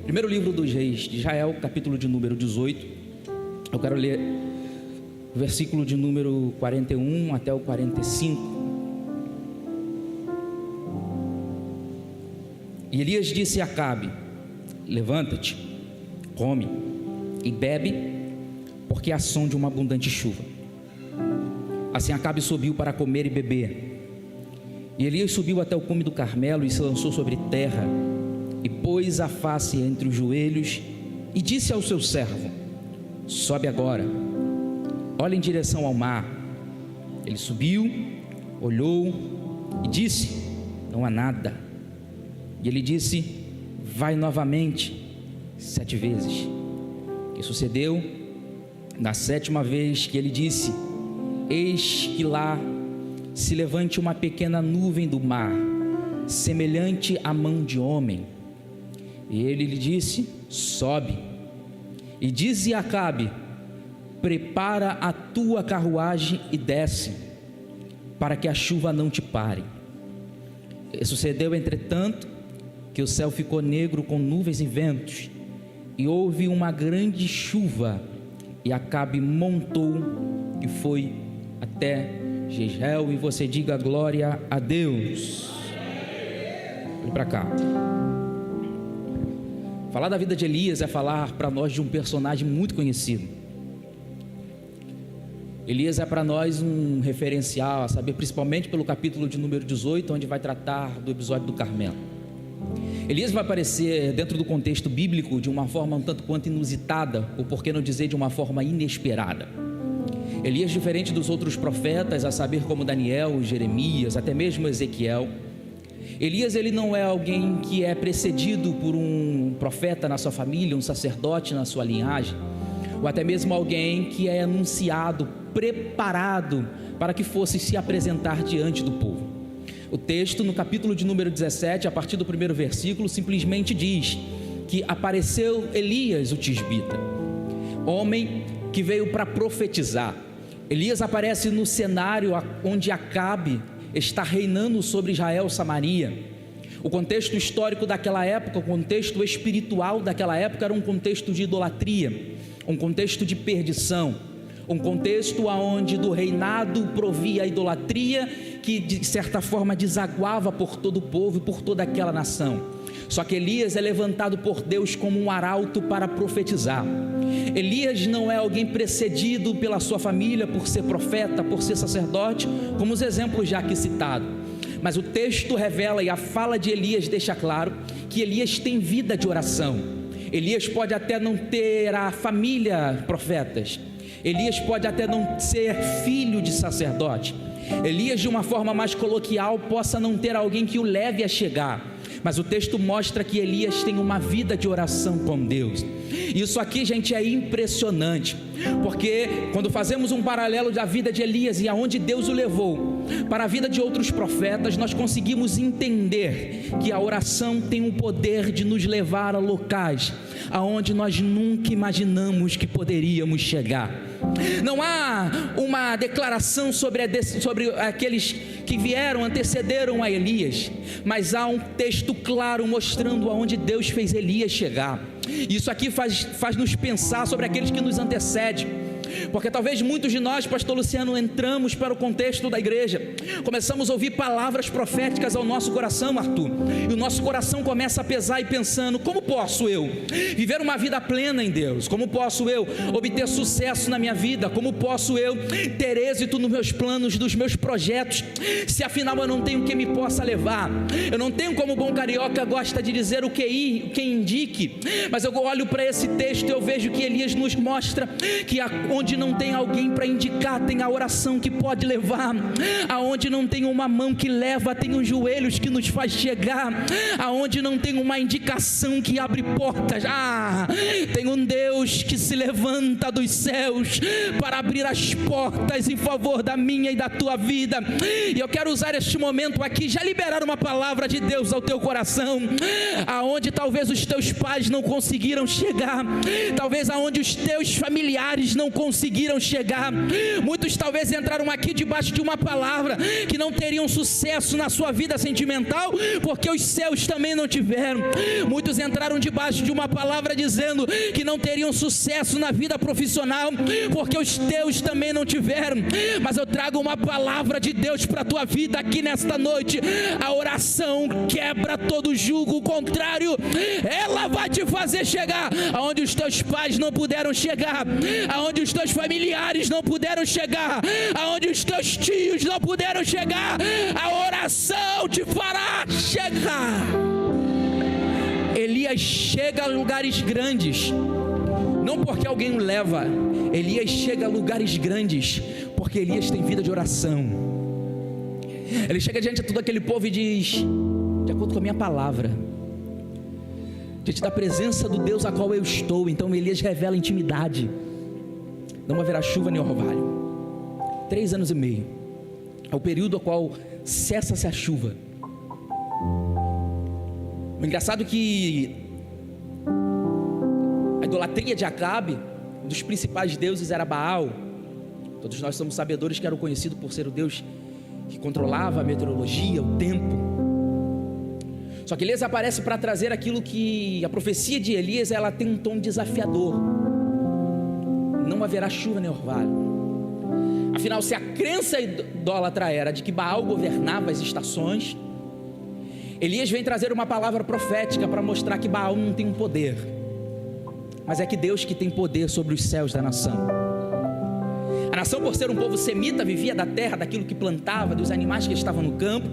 Primeiro livro dos Reis de Israel, capítulo de número 18. Eu quero ler o versículo de número 41 até o 45. E Elias disse a Acabe: levanta-te, come e bebe, porque há som de uma abundante chuva. Assim Acabe subiu para comer e beber. E Elias subiu até o cume do Carmelo e se lançou sobre terra, e pôs a face entre os joelhos, e disse ao seu servo: sobe agora, olha em direção ao mar. Ele subiu, olhou e disse: não há nada. E ele disse: vai novamente 7 vezes. E sucedeu na 7ª vez que ele disse: eis que lá se levante uma pequena nuvem do mar, semelhante à mão de homem. E ele lhe disse: sobe. E disse a Acabe: prepara a tua carruagem e desce, para que a chuva não te pare. E sucedeu, entretanto, que o céu ficou negro com nuvens e ventos, e houve uma grande chuva, e Acabe montou e foi até Jezreel. E você diga: glória a Deus. Vem para cá. Falar da vida de Elias é falar para nós de um personagem muito conhecido. Elias é para nós um referencial, a saber, principalmente pelo capítulo de número 18, onde vai tratar do episódio do Carmelo. Elias vai aparecer dentro do contexto bíblico de uma forma um tanto quanto inusitada, ou por que não dizer de uma forma inesperada. Elias, diferente dos outros profetas, a saber, como Daniel, Jeremias, até mesmo Ezequiel, Elias, ele não é alguém que é precedido por um profeta na sua família, um sacerdote na sua linhagem, ou até mesmo alguém que é anunciado, preparado para que fosse se apresentar diante do povo. O texto, no capítulo de número 17, a partir do primeiro versículo, simplesmente diz que apareceu Elias, o tisbita, homem que veio para profetizar. Elias aparece no cenário onde Acabe está reinando sobre Israel, Samaria. O contexto histórico daquela época, o contexto espiritual daquela época era um contexto de idolatria, um contexto de perdição, um contexto onde do reinado provia a idolatria, que de certa forma desaguava por todo o povo e por toda aquela nação. Só que Elias é levantado por Deus como um arauto para profetizar. Elias não é alguém precedido pela sua família por ser profeta, por ser sacerdote, como os exemplos já aqui citados. Mas o texto revela, e a fala de Elias deixa claro, que Elias tem vida de oração. Elias pode até não ter a família profetas, Elias pode até não ser filho de sacerdote, Elias, de uma forma mais coloquial, possa não ter alguém que o leve a chegar, mas o texto mostra que Elias tem uma vida de oração com Deus. Isso aqui, gente, é impressionante, porque quando fazemos um paralelo da vida de Elias e aonde Deus o levou para a vida de outros profetas, nós conseguimos entender que a oração tem o poder de nos levar a locais aonde nós nunca imaginamos que poderíamos chegar. Não há uma declaração sobre aqueles que vieram, antecederam a Elias, mas há um texto claro mostrando aonde Deus fez Elias chegar. Isso aqui faz nos pensar sobre aqueles que nos antecedem, porque talvez muitos de nós, pastor Luciano, entramos para o contexto da igreja, começamos a ouvir palavras proféticas ao nosso coração, Arthur, e o nosso coração começa a pesar e pensando: como posso eu viver uma vida plena em Deus? Como posso eu obter sucesso na minha vida? Como posso eu ter êxito nos meus planos, nos meus projetos, se afinal eu não tenho quem me possa levar? Eu não tenho, como bom carioca gosta de dizer, o que ir, quem indique. Mas eu olho para esse texto e eu vejo que Elias nos mostra que onde não tem alguém para indicar, tem a oração que pode levar. Aonde não tem uma mão que leva, tem os joelhos que nos faz chegar. Aonde não tem uma indicação que abre portas, tem um Deus que se levanta dos céus para abrir as portas em favor da minha e da tua vida. E eu quero usar este momento aqui, já liberar uma palavra de Deus ao teu coração, aonde talvez os teus pais não conseguiram chegar, talvez aonde os teus familiares não conseguiram conseguiram chegar. Muitos talvez entraram aqui debaixo de uma palavra que não teriam sucesso na sua vida sentimental, porque os céus também não tiveram. Muitos entraram debaixo de uma palavra dizendo que não teriam sucesso na vida profissional, porque os teus também não tiveram. Mas eu trago uma palavra de Deus para a tua vida aqui nesta noite. A oração quebra todo jugo contrário. Ela vai te fazer chegar aonde os teus pais não puderam chegar, aonde os teus familiares não puderam chegar, aonde os teus tios não puderam chegar. A oração te fará chegar. Elias chega a lugares grandes, não porque alguém o leva. Elias chega a lugares grandes porque Elias tem vida de oração. Ele chega diante de todo aquele povo e diz: de acordo com a minha palavra, diante da presença do Deus a qual eu estou. Então Elias revela intimidade. Não haverá chuva nem orvalho. 3 anos e meio é o período ao qual cessa-se a chuva. O engraçado é que a idolatria de Acabe, um dos principais deuses, era Baal. Todos nós somos sabedores que era conhecido por ser o Deus que controlava a meteorologia, o tempo. Só que Elias aparece para trazer aquilo que a profecia de Elias, ela tem um tom desafiador. Não haverá chuva nem orvalho. Afinal, se a crença idólatra era de que Baal governava as estações, Elias vem trazer uma palavra profética para mostrar que Baal não tem um poder, mas é que Deus que tem poder sobre os céus da nação. A nação, por ser um povo semita, vivia da terra, daquilo que plantava, dos animais que estavam no campo.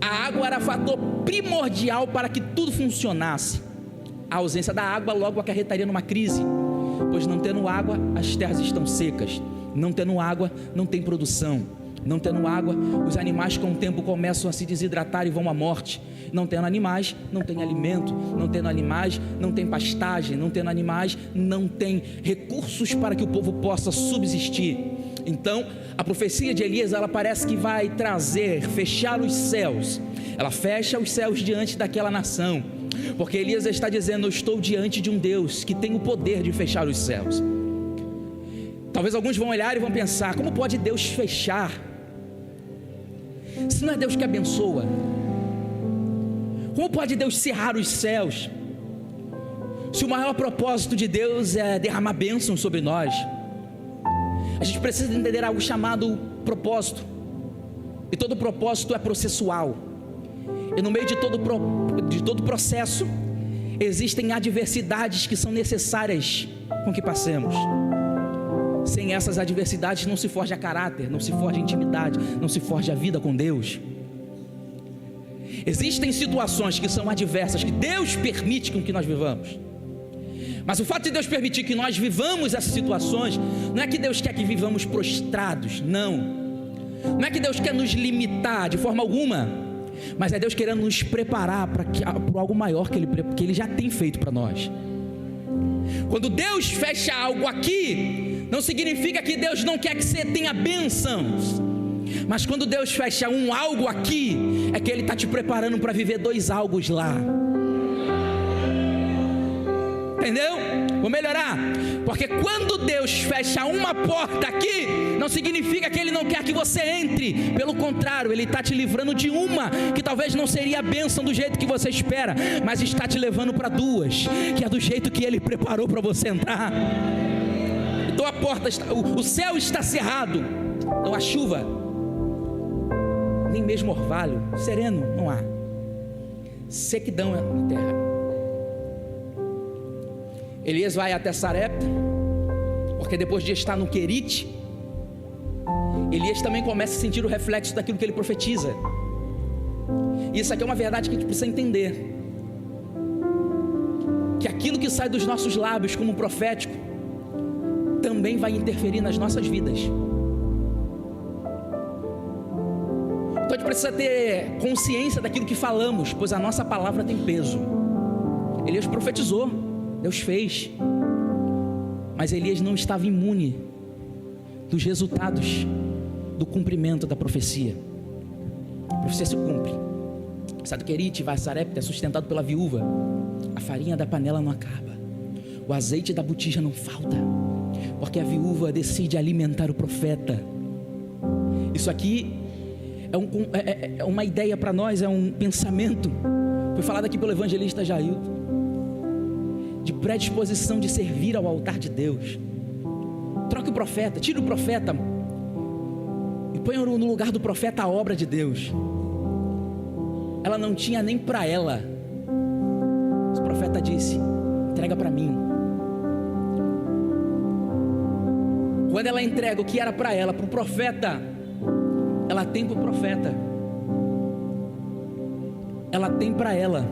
A água era fator primordial para que tudo funcionasse. A ausência da água logo acarretaria numa crise, pois não tendo água, as terras estão secas. Não tendo água, não tem produção. Não tendo água, os animais com o tempo começam a se desidratar e vão à morte. Não tendo animais, não tem alimento. Não tendo animais, não tem pastagem. Não tendo animais, não tem recursos para que o povo possa subsistir. Então, a profecia de Elias, ela parece que vai trazer, fechar os céus. Ela fecha os céus diante daquela nação, porque Elias está dizendo: eu estou diante de um Deus que tem o poder de fechar os céus. Talvez alguns vão olhar e vão pensar: como pode Deus fechar? Se não é Deus que abençoa, como pode Deus cerrar os céus? Se o maior propósito de Deus é derramar bênçãos sobre nós. A gente precisa entender algo chamado propósito. E todo propósito é processual. E no meio de todo processo, existem adversidades que são necessárias com que passemos. Sem essas adversidades não se forja caráter, não se forja intimidade, não se forja a vida com Deus. Existem situações que são adversas, que Deus permite com que nós vivamos. Mas o fato de Deus permitir que nós vivamos essas situações, não é que Deus quer que vivamos prostrados, não. Não é que Deus quer nos limitar de forma alguma, mas é Deus querendo nos preparar para algo maior que Ele já tem feito para nós. Quando Deus fecha algo aqui, não significa que Deus não quer que você tenha bênçãos. Mas quando Deus fecha algo aqui, é que Ele está te preparando para viver 2 algos lá. Entendeu? Vou melhorar. Porque quando Deus fecha uma porta aqui, não significa que Ele não quer que você entre. Pelo contrário, Ele está te livrando de uma que talvez não seria a bênção do jeito que você espera, mas está te levando para 2, que é do jeito que Ele preparou para você entrar. Então a porta o céu está cerrado. Não há chuva, nem mesmo orvalho, sereno não há. Sequidão na terra. Elias vai até Sarepta, porque depois de estar no Querite, Elias também começa a sentir o reflexo daquilo que ele profetiza. E isso aqui é uma verdade que a gente precisa entender, que aquilo que sai dos nossos lábios como profético também vai interferir nas nossas vidas. Então a gente precisa ter consciência daquilo que falamos, pois a nossa palavra tem peso. Elias profetizou, Deus fez, mas Elias não estava imune dos resultados do cumprimento da profecia. A profecia se cumpre. Sai do Querite, vai a Sarepta, é sustentado pela viúva. A farinha da panela não acaba, o azeite da botija não falta. Porque a viúva decide alimentar o profeta. Isso aqui é uma ideia para nós, é um pensamento. Foi falado aqui pelo evangelista Jailton, de predisposição de servir ao altar de Deus. Troque o profeta, tire o profeta e ponha no lugar do profeta a obra de Deus. Ela não tinha nem para ela. O profeta disse: entrega para mim. Quando ela entrega o que era para ela, para o profeta, ela tem para o profeta, ela tem para ela,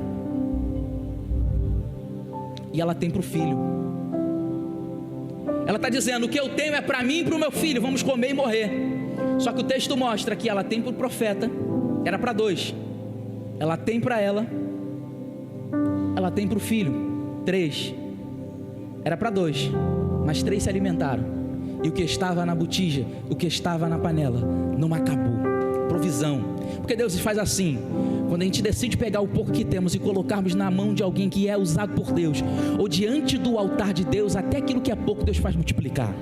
e ela tem para o filho. Ela está dizendo: o que eu tenho é para mim e para o meu filho, vamos comer e morrer. Só que o texto mostra que ela tem para o profeta, era para 2, ela tem para ela tem para o filho, 3, era para 2, mas 3 se alimentaram. E o que estava na botija, o que estava na panela, não acabou. Provisão. Porque Deus faz assim: quando a gente decide pegar o pouco que temos e colocarmos na mão de alguém que é usado por Deus, ou diante do altar de Deus, até aquilo que é pouco Deus faz multiplicar.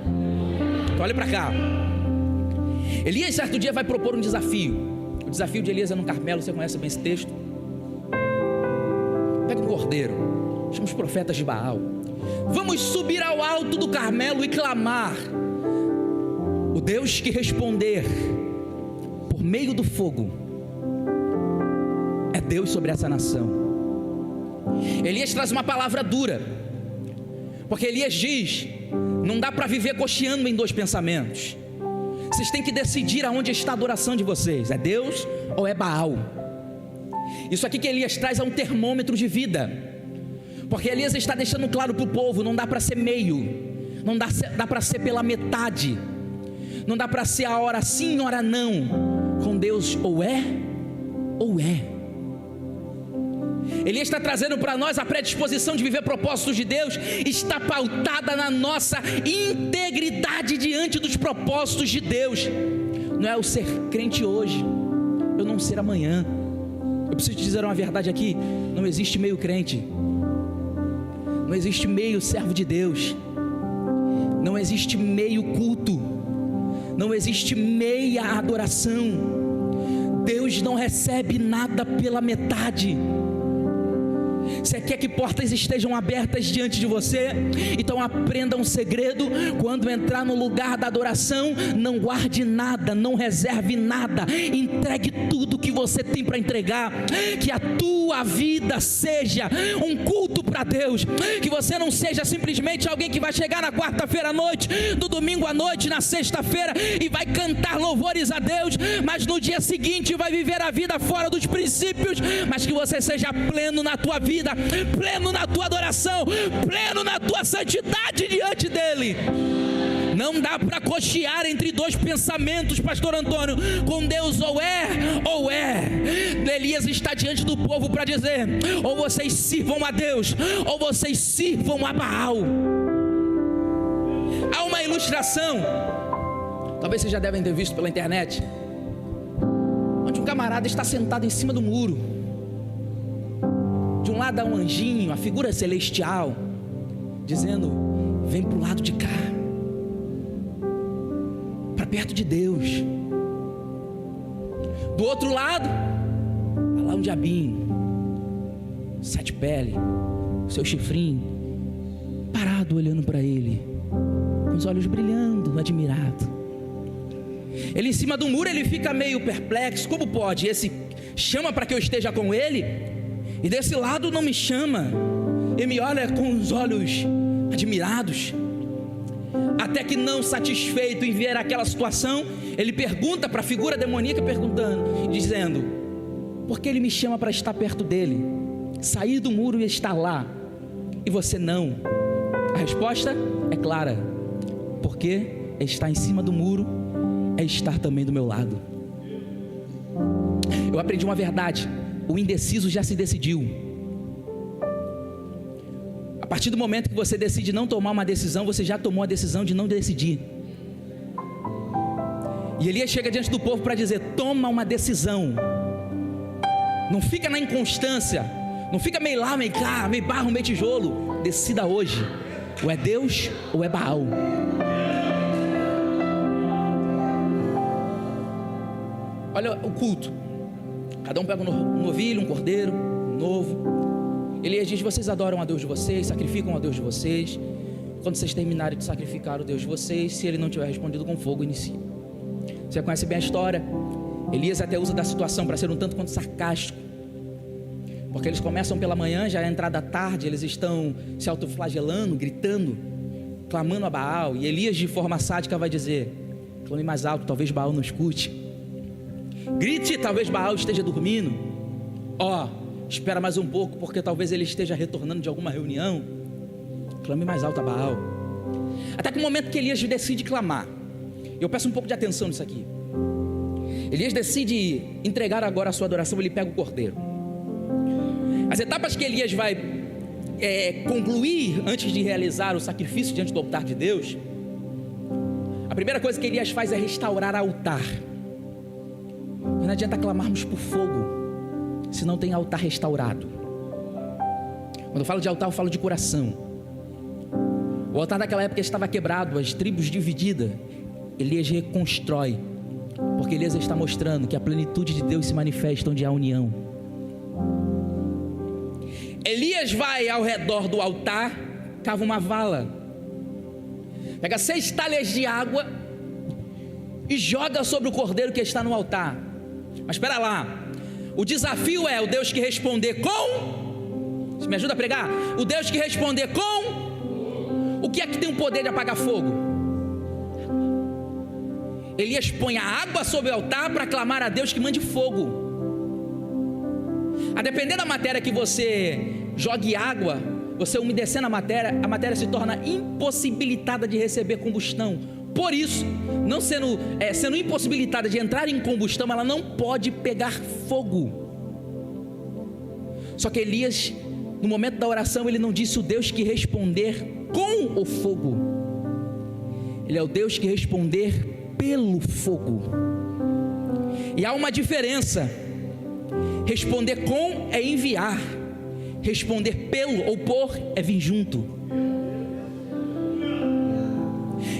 Então olha para cá. Elias certo dia vai propor um desafio. O desafio de Elias é no Carmelo, você conhece bem esse texto. Pega um cordeiro, chama os profetas de Baal, vamos subir ao alto do Carmelo e clamar. O Deus que responder por meio do fogo é Deus sobre essa nação. Elias traz uma palavra dura, porque Elias diz: não dá para viver cocheando em 2 pensamentos. Vocês têm que decidir aonde está a adoração de vocês: é Deus ou é Baal? Isso aqui que Elias traz é um termômetro de vida, porque Elias está deixando claro para o povo: não dá para ser meio, não dá para ser pela metade, não dá para ser a hora sim, hora não. Com Deus ou é ou é. Elias está trazendo para nós a predisposição de viver propósitos de Deus, está pautada na nossa integridade diante dos propósitos de Deus. Não é o ser crente hoje, eu não ser amanhã. Eu preciso te dizer uma verdade aqui: não existe meio crente, não existe meio servo de Deus, não existe meio culto, não existe meia adoração. Deus não recebe nada pela metade. Você quer que portas estejam abertas diante de você? Então aprenda um segredo: quando entrar no lugar da adoração, não guarde nada, não reserve nada, entregue tudo que você tem para entregar. Que a tua vida seja um culto para Deus, que você não seja simplesmente alguém que vai chegar na quarta-feira à noite, no domingo à noite, na sexta-feira e vai cantar louvores a Deus, mas no dia seguinte vai viver a vida fora dos princípios. Mas que você seja pleno na tua vida, pleno na tua adoração, pleno na tua santidade diante dele. Não dá para cochear entre 2 pensamentos, pastor Antônio, com Deus ou é ou é. Elias está diante do povo para dizer: ou vocês sirvam a Deus, ou vocês sirvam a Baal. Há uma ilustração, talvez vocês já devem ter visto pela internet, onde um camarada está sentado em cima do muro. De um lado há um anjinho, a figura celestial, dizendo: vem para o lado de cá, para perto de Deus. Do outro lado, há lá um diabinho, 7 pele, seu chifrinho, parado olhando para ele, com os olhos brilhando, admirado. Ele em cima do muro, ele fica meio perplexo: como pode? Esse chama para que eu esteja com ele, e desse lado não me chama. Ele me olha com os olhos admirados. Até que, não satisfeito em ver aquela situação, ele pergunta para a figura demoníaca, dizendo: por que ele me chama para estar perto dele, sair do muro e estar lá, e você não? A resposta é clara: porque estar em cima do muro é estar também do meu lado. Eu aprendi uma verdade: o indeciso já se decidiu. A partir do momento que você decide não tomar uma decisão, você já tomou a decisão de não decidir. E Elias chega diante do povo para dizer: toma uma decisão. Não fica na inconstância, não fica meio lá, meio cá, meio barro, meio tijolo. Decida hoje. Ou é Deus ou é Baal. Olha o culto. Cada um pega um novilho, um cordeiro, um novo. Elias diz: vocês adoram a Deus de vocês, sacrificam a Deus de vocês. Quando vocês terminarem de sacrificar o Deus de vocês, se ele não tiver respondido com fogo, inicie. Você conhece bem a história. Elias até usa da situação para ser um tanto quanto sarcástico, porque eles começam pela manhã, já é entrada da tarde, eles estão se autoflagelando, gritando, clamando a Baal. E Elias, de forma sádica, vai dizer: clame mais alto, talvez Baal não escute. Grite, talvez Baal esteja dormindo. Espera mais um pouco, porque talvez ele esteja retornando de alguma reunião. Clame mais alto a Baal. Até que o momento que Elias decide clamar, eu peço um pouco de atenção nisso aqui. Elias decide entregar agora a sua adoração. Ele pega o cordeiro. As etapas que Elias vai concluir antes de realizar o sacrifício diante do altar de Deus, a primeira coisa que Elias faz é restaurar o altar. Não adianta clamarmos por fogo se não tem altar restaurado. Quando eu falo de altar, eu falo de coração. O altar daquela época estava quebrado, as tribos divididas. Elias reconstrói, porque Elias está mostrando que a plenitude de Deus se manifesta onde há união. Elias vai ao redor do altar, cava uma vala, pega 6 talhas de água e joga sobre o cordeiro que está no altar. Mas espera lá, o desafio é o Deus que responder com... Você me ajuda a pregar? O Deus que responder com... O que é que tem o poder de apagar fogo? Elias põe a água sobre o altar para clamar a Deus que mande fogo. A depender da matéria que você jogue água, você umedecendo a matéria se torna impossibilitada de receber combustão. Por isso, não sendo impossibilitada de entrar em combustão, ela não pode pegar fogo. Só que Elias, no momento da oração, ele não disse o Deus que responder com o fogo. Ele é o Deus que responder pelo fogo. E há uma diferença. Responder com é enviar, responder pelo ou por é vir junto.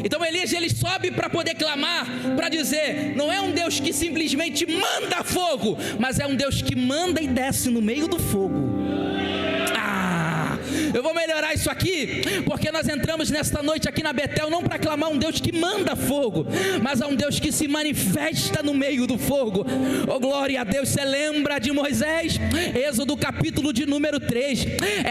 Então Elias, ele sobe para poder clamar, para dizer: não é um Deus que simplesmente manda fogo, mas é um Deus que manda e desce no meio do fogo. Eu vou melhorar isso aqui, porque nós entramos nesta noite aqui na Betel não para clamar um Deus que manda fogo, mas a um Deus que se manifesta no meio do fogo. Oh, glória a Deus. Você lembra de Moisés? Êxodo capítulo de número 3,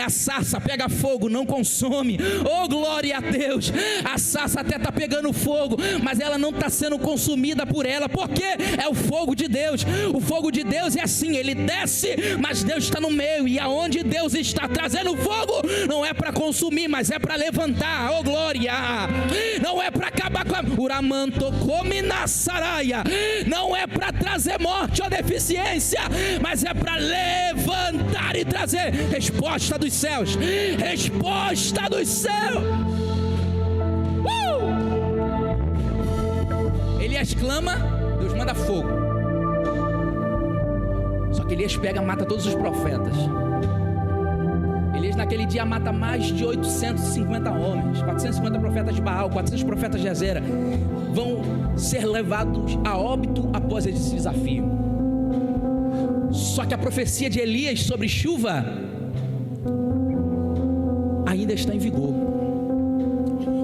a sarça pega fogo, não consome. Oh, glória a Deus. A sarça até está pegando fogo, mas ela não está sendo consumida por ela, porque é o fogo de Deus. O fogo de Deus é assim, ele desce, mas Deus está no meio, e aonde Deus está trazendo fogo, não é para consumir, mas é para levantar. Oh, glória. Não é para acabar com a Uramanto Cominassaraia. Não é para trazer morte ou deficiência, mas é para levantar e trazer resposta dos céus. Resposta dos céus. Elias clama, Deus manda fogo. Só que Elias pega, mata todos os profetas. Elias naquele dia mata mais de 850 homens, 450 profetas de Baal, 400 profetas de Azera, vão ser levados a óbito após esse desafio. Só que a profecia de Elias sobre chuva ainda está em vigor.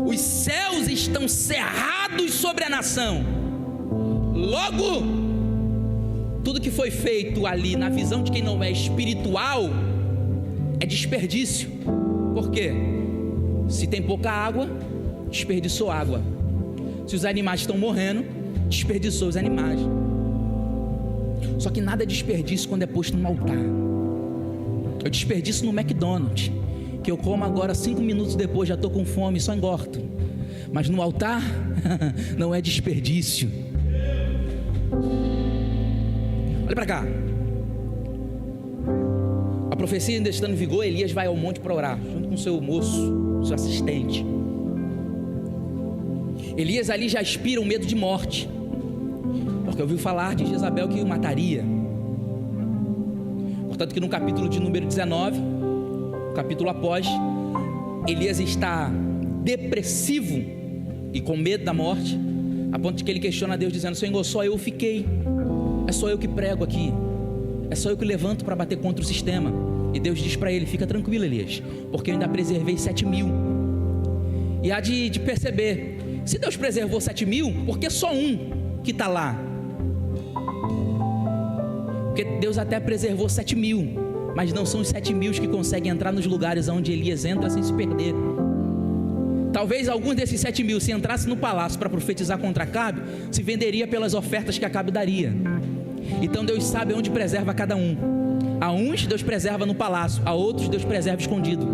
Os céus estão cerrados sobre a nação. Logo, tudo que foi feito ali na visão de quem não é espiritual é desperdício. Por quê? Se tem pouca água, desperdiçou água. Se os animais estão morrendo, desperdiçou os animais. Só que nada é desperdício quando é posto no altar. Eu desperdiço no McDonald's, que eu como agora 5 minutos depois, já estou com fome, só engordo. Mas no altar não é desperdício. Olha para cá. A profecia ainda estando em vigor, Elias vai ao monte para orar, junto com seu moço, seu assistente. Elias ali já aspira um medo de morte, porque ouviu falar de Jezabel que o mataria. Portanto que no capítulo de número 19, capítulo após, Elias está depressivo e com medo da morte, a ponto de que ele questiona a Deus dizendo: Senhor, só eu fiquei, é só eu que prego aqui, é só eu que levanto para bater contra o sistema. E Deus diz para ele: fica tranquilo, Elias, porque eu ainda preservei 7.000. E há de perceber, se Deus preservou 7.000, por que só um que está lá? Porque Deus até preservou 7.000, mas não são os 7.000 que conseguem entrar nos lugares onde Elias entra sem se perder. Talvez algum desses 7.000, se entrasse no palácio para profetizar contra Acabe, se venderia pelas ofertas que Acabe daria. Então Deus sabe onde preserva cada um. A uns Deus preserva no palácio, a outros Deus preserva escondido.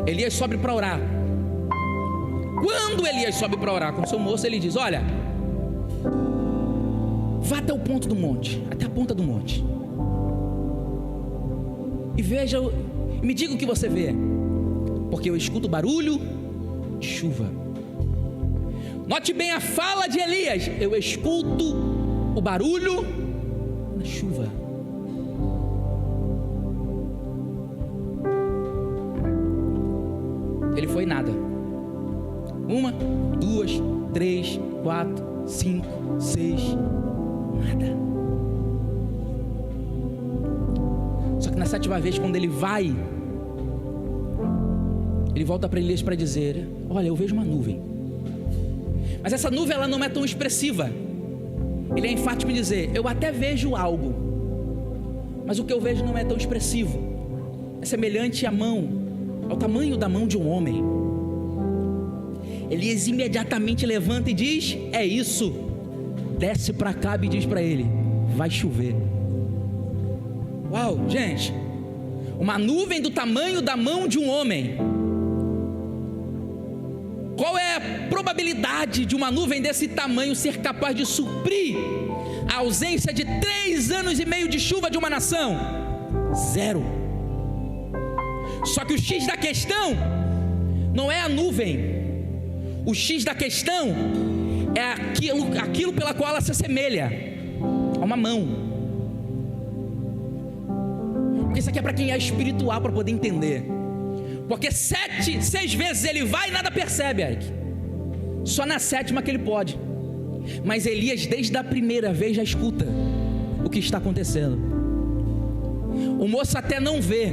Elias sobe para orar. Quando Elias sobe para orar com seu moço, ele diz: olha, vá até o ponto do monte, até a ponta do monte, e veja, me diga o que você vê, porque eu escuto barulho de chuva. Note bem a fala de Elias: eu escuto o barulho da chuva. Ele foi nada. 1, 2, 3, 4, 5, 6, nada. Só que na 7ª vez, quando ele vai, ele volta para Elias para dizer: olha, eu vejo uma nuvem, mas essa nuvem ela não é tão expressiva. Ele é enfático em dizer: eu até vejo algo, mas o que eu vejo não é tão expressivo. É semelhante à mão, ao tamanho da mão de um homem. Elias imediatamente levanta e diz: é isso. Desce para Acabe e diz para ele: vai chover. Uau, gente, uma nuvem do tamanho da mão de um homem. Qual é a probabilidade de uma nuvem desse tamanho ser capaz de suprir a ausência de 3 anos e meio de chuva de uma nação? 0. Só que o X da questão não é a nuvem. O X da questão é aquilo pela qual ela se assemelha a uma mão. Porque isso aqui é para quem é espiritual, para poder entender. Porque 6 vezes ele vai e nada percebe, Eric. Só na 7ª que ele pode. Mas Elias, desde a primeira vez, já escuta o que está acontecendo. O moço até não vê,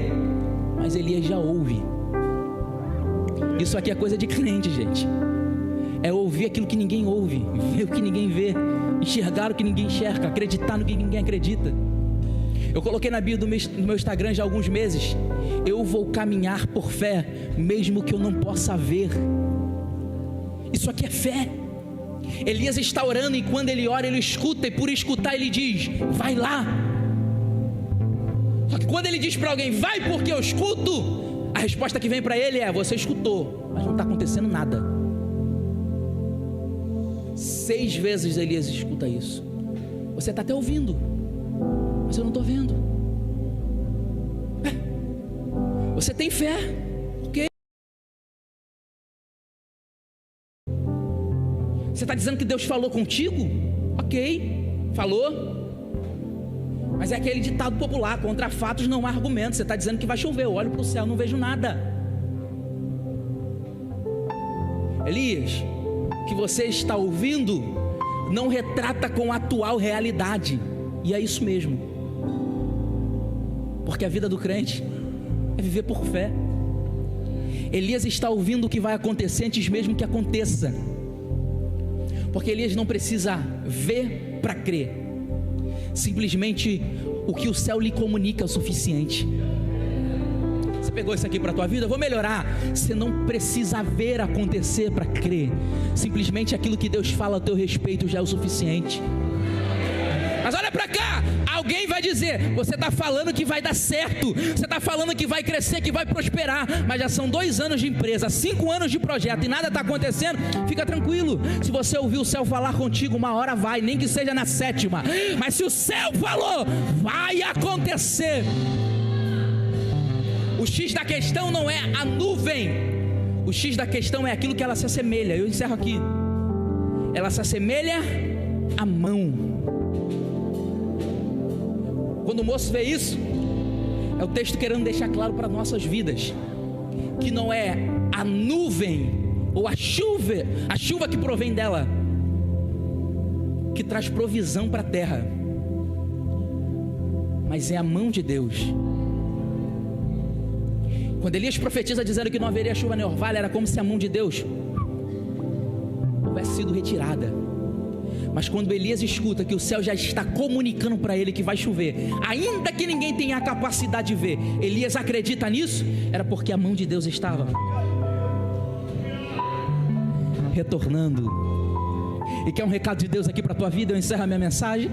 mas Elias já ouve. Isso aqui é coisa de crente, gente. É ouvir aquilo que ninguém ouve, ver o que ninguém vê, enxergar o que ninguém enxerga, acreditar no que ninguém acredita. Eu coloquei na bio do meu Instagram já há alguns meses: eu vou caminhar por fé, mesmo que eu não possa ver. Isso aqui é fé. Elias está orando, e quando ele ora, ele escuta, e por escutar ele diz: vai lá. Só que quando ele diz para alguém: vai porque eu escuto, a resposta que vem para ele é: você escutou, mas não está acontecendo nada. 6 vezes Elias escuta isso. Você está até ouvindo, mas eu não estou vendo. Você tem fé, ok? Você está dizendo que Deus falou contigo? Ok, falou. Mas é aquele ditado popular: contra fatos não há argumento. Você está dizendo que vai chover, eu olho para o céu, não vejo nada. Elias, o que você está ouvindo não retrata com a atual realidade. E é isso mesmo. Porque a vida do crente é viver por fé. Elias está ouvindo o que vai acontecer antes mesmo que aconteça. Porque Elias não precisa ver para crer. Simplesmente o que o céu lhe comunica é o suficiente. Você pegou isso aqui para a tua vida? Eu vou melhorar. Você não precisa ver acontecer para crer. Simplesmente aquilo que Deus fala a teu respeito já é o suficiente. Mas olha para cá, alguém vai dizer: você está falando que vai dar certo, você está falando que vai crescer, que vai prosperar, mas já são 2 anos de empresa, 5 anos de projeto e nada está acontecendo. Fica tranquilo, se você ouvir o céu falar contigo, uma hora vai, nem que seja na 7ª, mas se o céu falou, vai acontecer. O X da questão não é a nuvem, o X da questão é aquilo que ela se assemelha. Eu encerro aqui. Ela se assemelha à mão. Quando o moço vê isso, É o texto querendo deixar claro para nossas vidas que não é a nuvem ou a chuva que provém dela que traz provisão para a terra, mas é a mão de Deus. Quando Elias profetiza dizendo que não haveria chuva nem orvalho, era como se a mão de Deus houvesse sido retirada. Mas quando Elias escuta que o céu já está comunicando para ele que vai chover, ainda que ninguém tenha a capacidade de ver, Elias acredita nisso, era porque a mão de Deus estava retornando. E quer um recado de Deus aqui para a tua vida? Eu encerro a minha mensagem.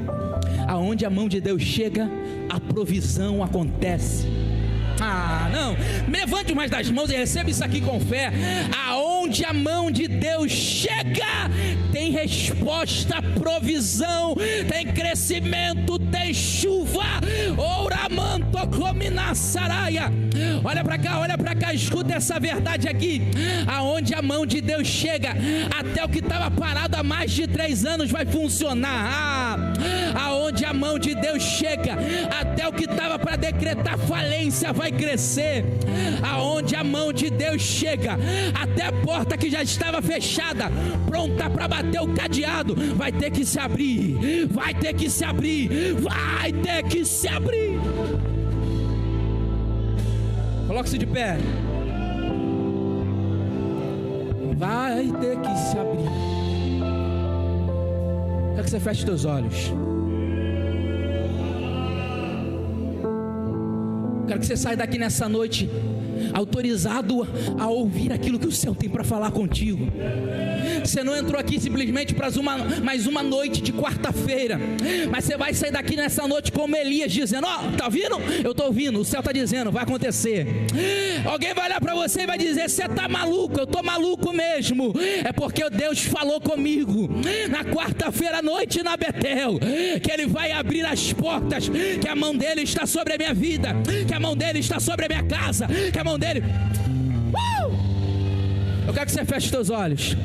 Aonde a mão de Deus chega, a provisão acontece. Não, me levante mais das mãos e receba isso aqui com fé. Aonde a mão de Deus chega, tem resposta, provisão, tem crescimento, tem chuva. Olha para cá, escuta essa verdade aqui. Aonde a mão de Deus chega, até o que estava parado há mais de 3 anos vai funcionar. Aonde a mão de Deus chega, até o que estava para decretar falência vai crescer. Aonde a mão de Deus chega, até a porta que já estava fechada, pronta para bater o cadeado, vai ter que se abrir, vai ter que se abrir, vai ter que se abrir. Coloque-se de pé. Vai ter que se abrir. Quero que você feche os teus olhos. Quero que você saia daqui nessa noite autorizado a ouvir aquilo que o céu tem para falar contigo. Você não entrou aqui simplesmente para mais uma noite de quarta-feira, mas você vai sair daqui nessa noite como Elias, dizendo: tá ouvindo? Eu estou ouvindo, o céu está dizendo, vai acontecer. Alguém vai olhar para você e vai dizer: você está maluco? Eu estou maluco mesmo. É porque Deus falou comigo na quarta-feira à noite na Betel, que Ele vai abrir as portas, que a mão dEle está sobre a minha vida, que a mão dEle está sobre a minha casa, que a mão dEle... Eu quero que você feche os teus olhos.